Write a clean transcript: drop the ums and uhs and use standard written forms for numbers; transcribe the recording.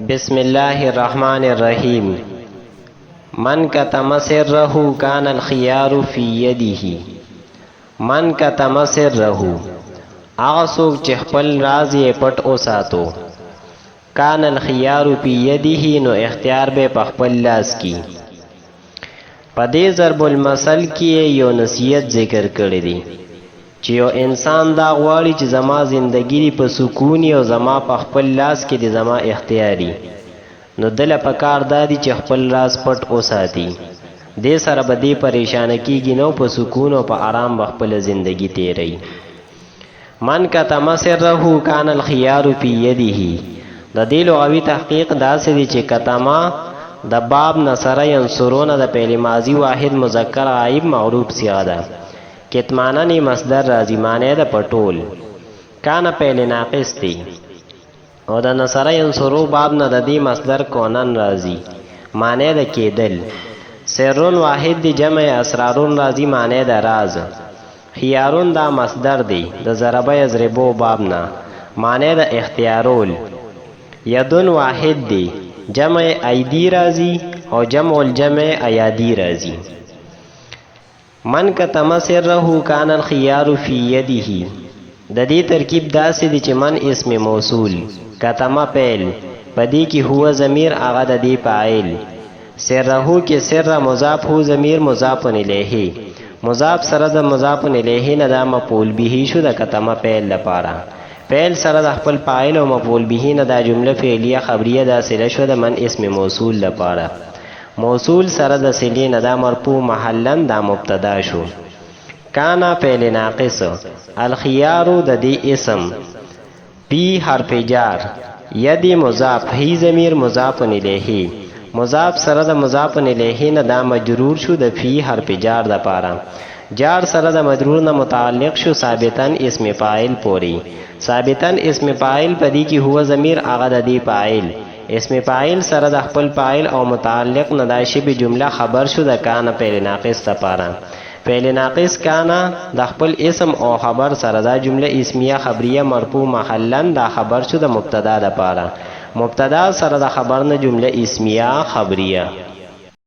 بسم الله الرحمن الرحیم. من کتم سره کان الخيار فی یده. من کتم سره هغه څوک چې خپل راز یې پټ وساتو، کان الخيار فی یده نو اختیار به په خپل لاس کی. په دې ضرب المثل کې یو نصیحت ذکر کړی دی چې یو انسان دا غواړي چې زما زندگی په سکون او زما په خپل لاس کې د زما اختیاري، نو دله په کار دادی چې خپل راز پټ وساتي. دې سره به دې پریشانه کیږي نو په سکون او په آرام به خپل زندگی تیری. من کتم سره کان الخيار فی یده. د دې لغوي تحقیق داسې دی چې کتما د باب نصر ینصرون د فعل ماضی واحد مذکر غائب معروف صیغه ده. کتمانن مصدر راځي معنی د پټول. کان فعل ناقص دی او د نصر ینصرو باب نه د دې مصدر کونن راځي معنی د کېدل. سرون واحد دی جمع اسرارون راځي معنی د راز. خيارون دا مصدر دی د ضربه یضربو باب نه معنی د اختیارول. یدون واحد دی جمع ایدی راځي او جمع الجمع ایادی راځي. من کتم سره کان الخيار فی یده. د دې ترکیب داسې دی چې من اسم موصول، کتم فعل، پدې کې هو ضمیر هغه د دې فاعل، سره کې سر مضاف هو ضمیر مضاف الیه، مضاف سره د مضاف الیه نه دا مفعول به شو د کتم فعل لپاره. فعل سره د خپل فاعل او مفعول به نه دا جمله فعلیه خبریه دا صله شو د من اسم موصول لپاره. موصول سره د صله نه دا مرفوع محلن دا مبتدا شو. کانا فعل ناقص، الخيار د دې اسم، پی حرف جار، یدی مضاف، هی ضمیر مضاف الیه، مضاف سره د مضاف الیه نه دا مجرور شو د فی حرف جار د پاره. جار سره د مجرور نه متعلق شو ثابتن اسم فاعل پوری. ثابتن اسم فاعل پدې کې هو ضمیر هغه د دې فاعل، اسم فاعل سره د خپل فاعل او متعلق نه د شی به جمله خبر شو د کان فعل ناقص لپاره. فعل ناقص کانا د خپل اسم او خبر سره دا جمله اسمیه خبریه مرفوع محلن دا خبر شو د مبتدا لپاره. مبتدا سره د خبر نه جمله اسمیه خبریه.